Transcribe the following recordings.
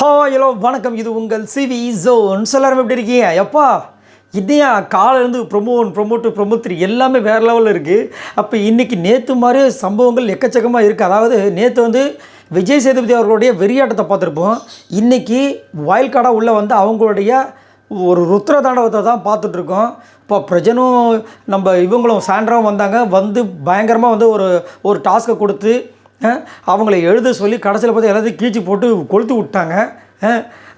Hello வணக்கம். இது உங்கள் சிவி ஜோன். எல்லாரும் எப்படி இருக்கீங்க? எப்பா இதையா காலையிலேருந்து ப்ரொமோட் எல்லாமே வேறு லெவலில் இருக்குது. அப்போ இன்றைக்கி நேற்று மாதிரியே சம்பவங்கள் எக்கச்சக்கமாக இருக்குது. அதாவது நேற்று வந்து விஜய் சேதுபதி அவர்களுடைய வெறியாட்டத்தை பார்த்துருப்போம். இன்றைக்கி வயல் காடாக உள்ளே வந்து அவங்களுடைய ஒரு ருத்ர தாண்டவத்தை தான் பார்த்துட்ருக்கோம். இப்போ பிரஜனும் நம்ம இவங்களும் சாயந்தரம் வந்தாங்க. வந்து பயங்கரமாக வந்து ஒரு டாஸ்க்கை கொடுத்து அவங்கள எழுத சொல்லி கடைசியில் பார்த்து எல்லாத்தையும் கீழ்ச்சி போட்டு கொளுத்து விட்டாங்க.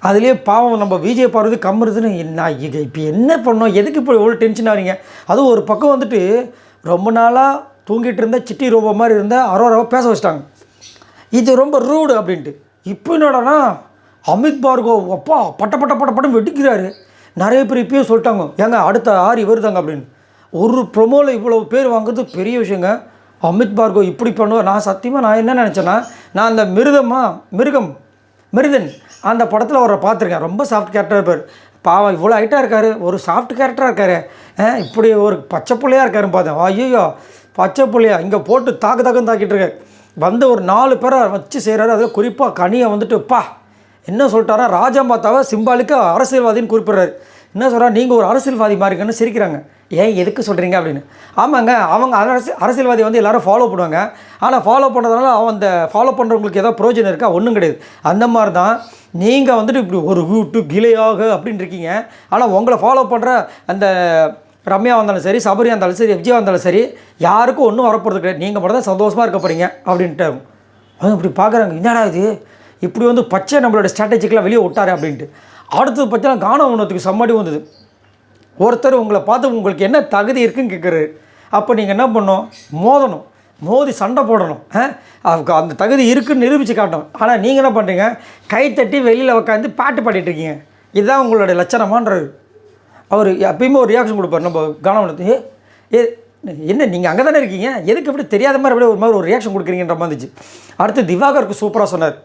அதுலேயே பாவம் நம்ம விஜய் பார்வதி கம்முறதுன்னு நான் இப்போ என்ன பண்ணோம், எதுக்கு இப்போ எவ்வளோ டென்ஷன் ஆகிறீங்க? அதுவும் ஒரு பக்கம் வந்துட்டு ரொம்ப நாளாக தூங்கிட்டு இருந்த சிட்டி ரோபோ மாதிரி இருந்த அரோராவை பேச வச்சிட்டாங்க. இது ரொம்ப ரூடு அப்படின்ட்டு. இப்போ என்னடானா அமித் பார்கவ் அப்பா பட்டம் வெட்டிக்கிறாரு. நிறைய பேர் இப்போயும் சொல்லிட்டாங்க, ஏங்க அடுத்த ஆரி வருதாங்க அப்படின்னு. ஒரு ப்ரொமோவில் இவ்வளோ பேர் வாங்குறது பெரிய விஷயங்க. அமித் பார்கவ் இப்படி பண்ணுவார். நான் சத்தியமாக நான் என்ன நினச்சேன்னா, நான் அந்த மிருதன் அந்த படத்தில் அவரை பார்த்துருக்கேன். ரொம்ப சாஃப்ட் கேரக்டராக இருப்பார். பாவம் இவ்வளோ ஹைட்டாக இருக்கார், ஒரு சாஃப்ட் கேரக்டராக இருக்கார். இப்படி ஒரு பச்சை பிள்ளையாக இருக்காருன்னு பார்த்தேன். ஐயோ பச்சை பிள்ளையா இங்கே போட்டு தாக்குன்னு தாக்கிட்டு இருக்கார். வந்து ஒரு 4 பேரை வச்சு செய்கிறாரு. அதில் குறிப்பாக கனியை வந்துட்டு என்ன சொல்லிட்டாரா, ராஜா மாதாவை சிம்பாலிக்காக அரசியல்வாதின்னு குறிப்பிட்றாரு. என்ன சொல்கிறார், நீங்கள் ஒரு அரசியல்வாதி மாதிரிங்கன்னு சிரிக்கிறாங்க. ஏன் எதுக்கு சொல்கிறீங்க அப்படின்னு. ஆமாங்க, அவங்க அரசியல்வாதி வந்து எல்லோரும் ஃபாலோ பண்ணுவாங்க. ஆனால் ஃபாலோ பண்ணுறதுனால அந்த ஃபாலோ பண்ணுறவங்களுக்கு ஏதோ பிரயோஜனம் இருக்கா? ஒன்றும் கிடையாது. அந்த மாதிரி தான் நீங்கள் வந்துட்டு இப்படி ஒரு வீட்டு கிளையாக அப்படின்னு இருக்கீங்க. ஆனால் உங்களை ஃபாலோ பண்ணுற அந்த ரம்யா வந்தாலும் சரி, சபரியாக இருந்தாலும் சரி, விஜயா வந்தாலும் சரி, யாருக்கும் ஒன்றும் வரப்போகிறது கிடையாது. நீங்கள் மட்டும் தான் சந்தோஷமாக இருக்க போகிறீங்க அப்படின்ட்டு அவங்க இப்படி பார்க்குறாங்க. என்னடா இது இப்படி வந்து பச்சை நம்மளோட ஸ்ட்ராட்டஜிக்கெலாம் வெளியே விட்டாரு அப்படின்ட்டு. அடுத்தது பார்த்தீங்கன்னா கானம் ஒன்றத்துக்கு சம்மாடி வந்தது. ஒருத்தர் உங்களை பார்த்து உங்களுக்கு என்ன தகுதி இருக்குன்னு கேட்குறாரு. அப்போ நீங்கள் என்ன பண்ணணும், மோதி சண்டை போடணும். அந்த தகுதி இருக்குன்னு நிரூபித்து காட்டணும். ஆனால் நீங்கள் என்ன பண்ணுறீங்க, கைத்தட்டி வெளியில் உட்காந்து பாட்டு பாடிட்டுருக்கீங்க. இதுதான் உங்களுடைய லட்சணமான்றாரு. அவர் எப்பயுமே ஒரு ரியாக்ஷன் கொடுப்பார். நம்ம கானம் என்ன நீங்கள் அங்கே தானே இருக்கீங்க, எதுக்கு எப்படி தெரியாத மாதிரி அப்படியே ஒரு மாதிரி ஒரு ரியாக்ஷன் கொடுக்குறீங்கன்ற மாதிரி இருந்துச்சு. அடுத்து திவாகருக்கு சூப்பராக சொன்னார்,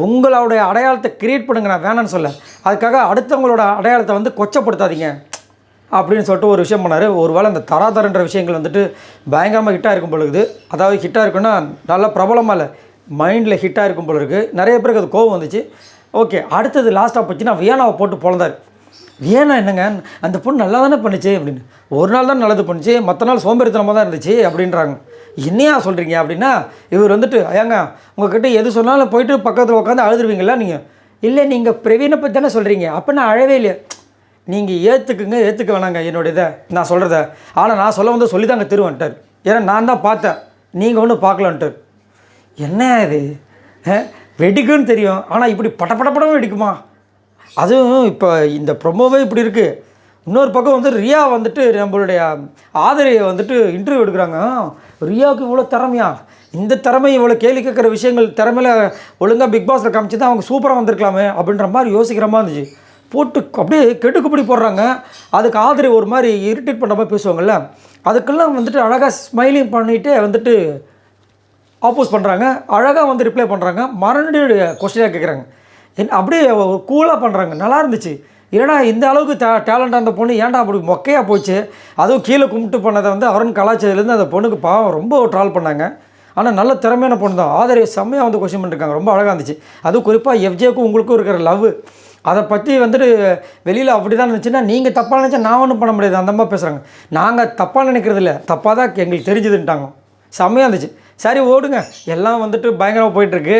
உங்களுடைய அடையாளத்தை க்ரியேட் பண்ணுங்க, நான் வேணான்னு சொல்ல, அதுக்காக அடுத்தவங்களோட அடையாளத்தை வந்து கொச்சப்படுத்தாதீங்க அப்படின்னு சொல்லிட்டு ஒரு விஷயம் பண்ணார். ஒரு வேளை அந்த தராதரன்ற விஷயங்கள் வந்துட்டு பயங்கரமாக ஹிட்டாக இருக்கும் போல இருக்குது. அதாவது ஹிட்டாக இருக்குன்னா நல்லா பிரபலமாக இல்லை, மைண்டில் ஹிட்டாக இருக்கும் போல இருக்குது. நிறைய பேருக்கு அது கோவம் வந்துச்சு. ஓகே, அடுத்தது லாஸ்ட்டாக போச்சுன்னா வியானாவை போட்டு பொழந்தார். வியானா என்னங்க அந்த பொண்ணு நல்லா தானே பண்ணிச்சு அப்படின்னு. ஒரு நாள் தான் நல்லது பண்ணிச்சு, மற்ற நாள் சோம்பேறித்தனமாக தான் இருந்துச்சு அப்படின்றாங்க. என்னையா சொல்கிறீங்க அப்படின்னா, இவர் வந்துட்டு ஏங்க உங்கள்கிட்ட எது சொன்னாலும் போயிட்டு பக்கத்தில் உட்காந்து அழுதுருவீங்களா நீங்கள்? இல்லை நீங்கள் பிரவீனை பற்றி தானே சொல்கிறீங்க, அப்போ நான் அழவே இல்லையா? நீங்கள் ஏற்றுக்க வேணாங்க என்னோட இதை நான் சொல்கிறத. ஆனால் நான் சொல்ல வந்து சொல்லி தாங்க திருவன்ட்டார். ஏன்னா நான் தான் பார்த்தேன், நீங்கள் ஒன்றும் பார்க்கலான்ட்டார். என்ன இது வெடிக்குன்னு தெரியும், ஆனால் இப்படி படப்படப்படவும் வெடிக்குமா? அதுவும் இப்போ இந்த ப்ரொமோவே இப்படி இருக்குது. இன்னொரு பக்கம் வந்து ரியா வந்துட்டு நம்மளுடைய ஆதரையை வந்துட்டு இன்டர்வியூ எடுக்கிறாங்க. ரியாவுக்கு இவ்வளோ திறமையா, இந்த திறமை இவ்வளோ கேள்வி கேட்குற விஷயங்கள் திறமையில் ஒழுங்காக பிக் பாஸில் காமிச்சு தான் அவங்க சூப்பராக வந்திருக்கலாமே அப்படின்ற மாதிரி யோசிக்கிற மாதிரி இருந்துச்சு. போட்டு அப்படியே கெடுக்குப்படி போடுறாங்க. அதுக்கு ஆதரவு ஒரு மாதிரி இரிட்டேட் பண்ணுற மாதிரி பேசுவாங்கள்ல, அதுக்கெல்லாம் வந்துட்டு அழகாக ஸ்மைலிங் பண்ணிவிட்டு வந்துட்டு ஆப்போஸ் பண்ணுறாங்க. அழகாக வந்து ரிப்ளை பண்ணுறாங்க. மறுபடியும் கொஸ்டினாக கேட்குறாங்க. அப்படியே கூலாக பண்ணுறாங்க. நல்லா இருந்துச்சு. ஏன்னா இந்த அளவுக்கு டேலண்டாக அந்த பொண்ணு ஏன்டா அப்படி மொக்கையாக போச்சு. அதுவும் கீழே கும்பிட்டு பண்ணதை வந்து அருண் கலாச்சாரத்துலேருந்து அந்த பொண்ணுக்கு பாவம் ரொம்ப ட்ரால் பண்ணாங்க. ஆனால் நல்ல திறமையான பொண்ணு தான். ஆதரவு செம்மையாக வந்து கொஸ்டின் பண்ணியிருக்காங்க. ரொம்ப அழகாக இருந்துச்சு. அதுவும் குறிப்பாக எஃப்ஜேக்கும் உங்களுக்கும் இருக்கிற லவ், அதை பற்றி வந்துட்டு வெளியில் அப்படி தான் இருந்துச்சுன்னா நீங்கள் தப்பாக நினச்சா நான் ஒன்றும் பண்ண முடியாது அந்த மாதிரி பேசுகிறாங்க. நாங்கள் தப்பாக நினைக்கிறது இல்லை, தப்பாக தான் எங்களுக்கு தெரிஞ்சுதுன்ட்டாங்க. செம்மையாக இருந்துச்சு. சரி ஓடுங்க, எல்லாம் வந்துட்டு பயங்கரமாக போயிட்டுருக்கு.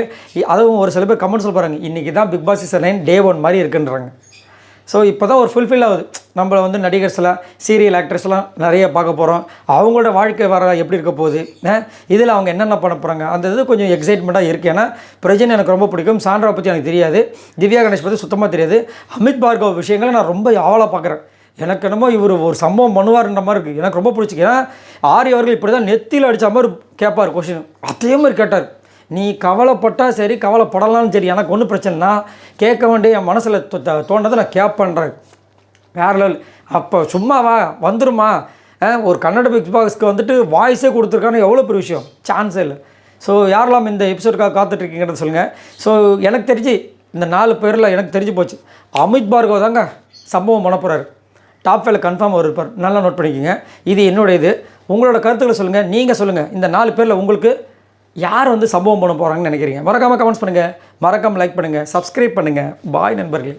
அதுவும் ஒரு சில பேர் கமெண்ட் சொல்கிறாங்க, இன்றைக்கி தான் பிக் பாஸ் சீசன் 9 Day 1 மாதிரி இருக்குன்றாங்க. ஸோ இப்போ தான் ஒரு ஃபுல்ஃபில் ஆகுது. நம்மளை வந்து நடிகர்ஸ்லாம் சீரியல் ஆக்ட்ரஸ்லாம் நிறைய பார்க்க போகிறோம். அவங்களோட வாழ்க்கை வர எப்படி இருக்க போகுது, இதில் அவங்க என்னென்ன பண்ண போகிறாங்க, அந்த இது கொஞ்சம் எக்ஸைட்மெண்ட்டாக இருக்குது. ஏன்னா பிரஜன் எனக்கு ரொம்ப பிடிக்கும், சாண்ட்ரா பற்றி எனக்கு தெரியாது, திவ்யா கணேஷ் பற்றி சுத்தமாக தெரியாது. அமித் பார்கவ் விஷயங்களை நான் ரொம்ப ஆவலாக பார்க்குறேன். எனக்கு என்னமோ இவர் ஒரு சம்பவம் பண்ணுவார்ன்ற மாதிரி இருக்குது. எனக்கு ரொம்ப பிடிச்சிக்கு. ஏன்னா ஆரி அவர்கள் இப்படி தான் நெத்தியில் அடித்த மாதிரி கேட்பார் கொஸ்டின், அதே மாதிரி கேட்டார். நீ கவலைப்பட்டால் சரி, கவலைப்படலாம்னு சரி, எனக்கு ஒன்றும் பிரச்சனைனா கேட்க வேண்டிய என் மனசில் தோன்றதை நான் கேட்பேன்றேன். வேறு லெவல். அப்போ சும்மாவா வந்துருமா, ஒரு கன்னட பிக் பாஸ்க்கு வந்துட்டு வாய்ஸே கொடுத்துருக்கான்னு எவ்வளோ பெரிய விஷயம், சான்ஸே இல்லை. ஸோ யாரெல்லாம் இந்த எபிசோடுக்காக காத்துட்ருக்கீங்கிறத சொல்லுங்கள். ஸோ எனக்கு தெரிஞ்சு இந்த 4 பேரில் எனக்கு தெரிஞ்சு போச்சு, அமித் பார்கவ் தாங்க சம்பவம் பண்ண போகிறாரு. டாப் 5 கன்ஃபார்ம் அவர் இருப்பார். நல்லா நோட் பண்ணிக்கோங்க. இது என்னோட இது. உங்களோட கருத்துக்களை சொல்லுங்கள். நீங்கள் சொல்லுங்கள், இந்த 4 பேரில் உங்களுக்கு யார் வந்து சம்பவம் பண்ண போகிறாங்கன்னு நினைக்கிறீங்க? மறக்காமல் கமெண்ட்ஸ் பண்ணுங்கள், மறக்காமல் லைக் பண்ணுங்கள், சப்ஸ்கிரைப் பண்ணுங்கள். பாய் நண்பர்களே.